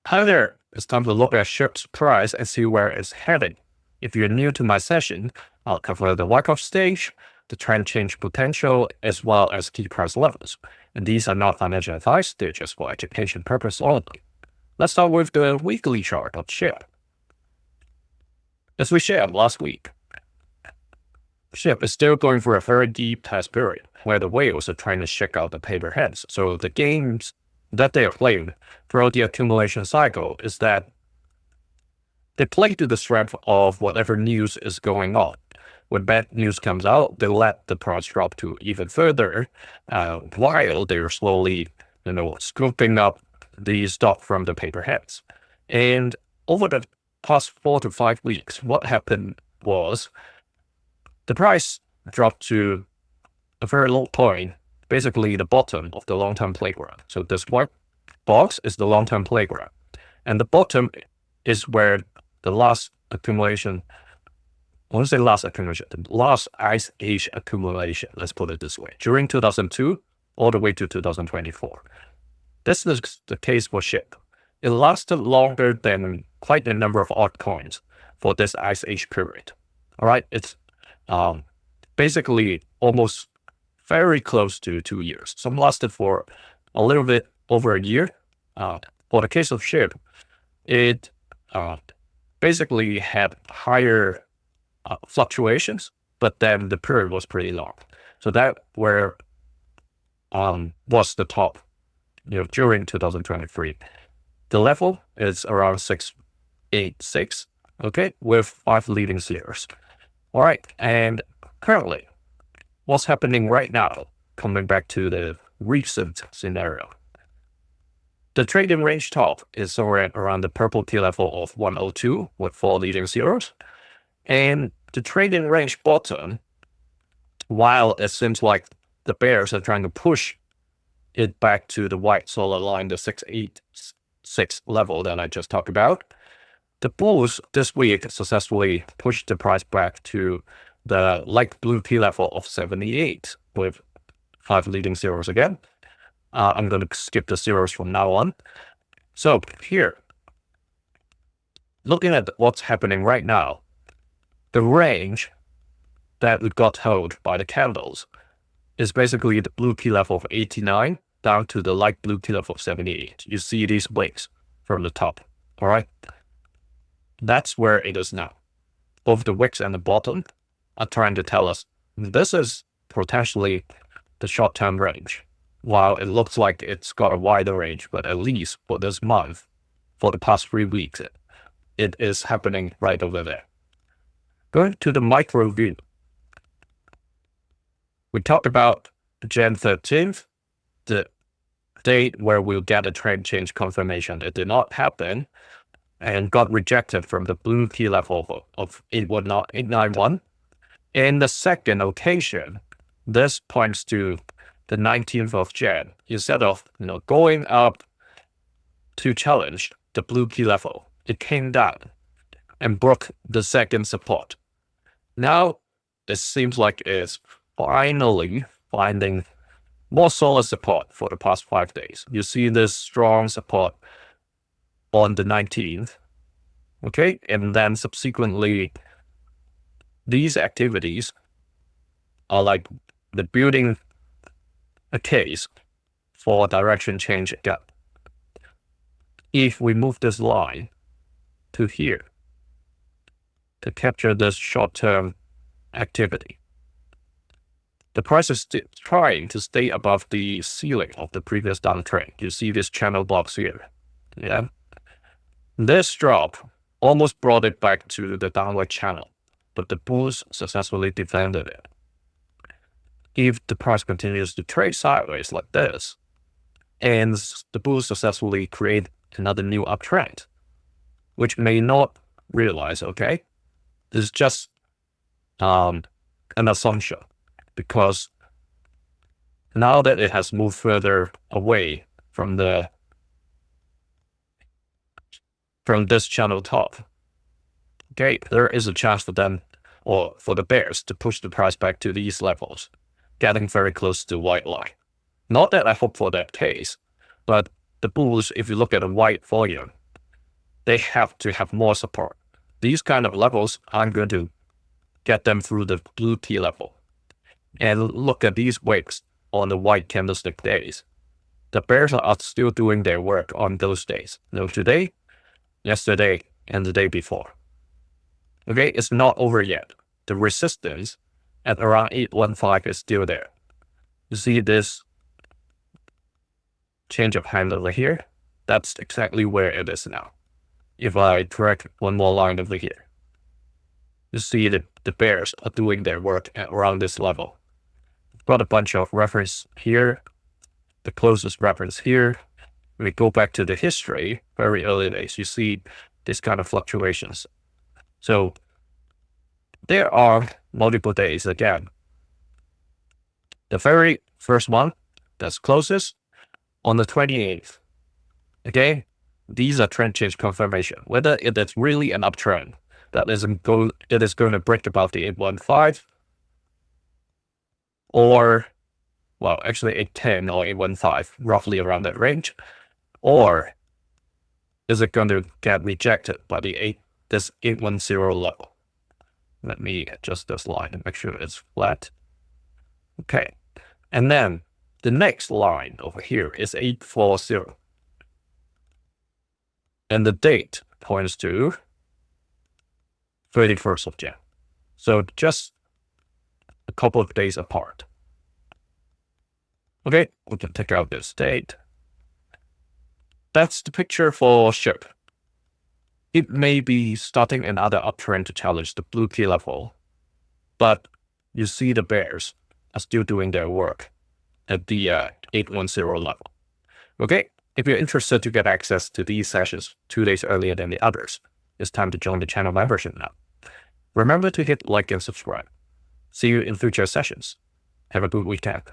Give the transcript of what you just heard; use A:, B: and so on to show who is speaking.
A: Hi there, it's time to look at SHIB's price and see where it's heading. If you're new to my session, I'll cover the Wyckoff stage, the trend change potential, as well as key price levels. And these are not financial advice, they're just for education purpose only. Let's start with the weekly chart of SHIB. As we shared last week, SHIB is still going through a very deep test period where the whales are trying to shake out the paper heads. So the games that they are playing throughout the accumulation cycle is that they play to the strength of whatever news is going on. When bad news comes out, they let the price drop to even further, while they're slowly, scooping up the stock from the paper heads. And over the past 4 to 5 weeks, what happened was the price dropped to a very low point, basically the bottom of the long-term playground. So this white box is the long-term playground. And the bottom is where the last accumulation, I want to say last accumulation, the last ice age accumulation, let's put it this way, during 2002 all the way to 2024. This is the case for SHIB. It lasted longer than quite a number of altcoins for this ice age period. All right, it's basically almost very close to 2 years. Some lasted for a little bit over a year. For the case of SHIB, it basically had higher fluctuations, but then the period was pretty long. So that where was the top, during 2023. The level is around 686, okay, with 5 leading zeros. All right, and currently, what's happening right now, coming back to the recent scenario, the trading range top is somewhere around the purple key level of 102 with 4 leading zeros. And the trading range bottom, while it seems like the bears are trying to push it back to the white solid line, the 686 level that I just talked about, the bulls this week successfully pushed the price back to the light blue key level of 78 with 5 leading zeros again. I'm going to skip the zeros from now on. So here, looking at what's happening right now, the range that we got held by the candles is basically the blue key level of 89 down to the light blue key level of 78. You see these blinks from the top, all right? That's where it is now. Both the wicks and the bottom are trying to tell us this is potentially the short-term range. While it looks like it's got a wider range, but at least for this month, for the past 3 weeks, it is happening right over there. Going to the micro view, we talked about Jan 13th, the date where we'll get a trend change confirmation. It did not happen and got rejected from the blue key level of 891. In the second occasion, this points to the 19th of Jan. Instead of going up to challenge the blue key level, it came down and broke the second support. Now it seems like it's finally finding more solid support for the past 5 days. You see this strong support on the 19th, okay? And then subsequently, these activities are like the building a case for direction change again. If we move this line to here to capture this short-term activity, the price is trying to stay above the ceiling of the previous downtrend. You see this channel box here. Yeah. This drop almost brought it back to the downward channel, but the bulls successfully defended it. If the price continues to trade sideways like this, and the bulls successfully create another new uptrend, which may not realize, okay, this is just an assumption, because now that it has moved further away from this channel top, okay, there is a chance for them, or for the bears, to push the price back to these levels, getting very close to white line. Not that I hope for that case, but the bulls, if you look at the white volume, they have to have more support. These kind of levels, I'm going to get them through the blue T level. And look at these wicks on the white candlestick days. The bears are still doing their work on those days. So today, yesterday, and the day before. Okay, it's not over yet. The resistance at around 815 is still there. You see this change of hand over here? That's exactly where it is now. If I drag one more line over here, you see that the bears are doing their work at around this level. I've got a bunch of reference here, the closest reference here. When we go back to the history, very early days, you see this kind of fluctuations. So there are multiple days again. The very first one that's closest on the 28th. Okay, these are trend change confirmation. Whether it is really an uptrend that it is going to break above the 815 or, well, actually 810 or 815, roughly around that range, or is it going to get rejected by this 810 level? Let me adjust this line and make sure it's flat. Okay, and then the next line over here is 840. And the date points to 31st of Jan. So just a couple of days apart. Okay, we can take out this date. That's the picture for SHIB. It may be starting another uptrend to challenge the blue key level, but you see the bears are still doing their work at the 810 level. Okay, if you're interested to get access to these sessions 2 days earlier than the others, it's time to join the channel membership now. Remember to hit like and subscribe. See you in future sessions. Have a good weekend.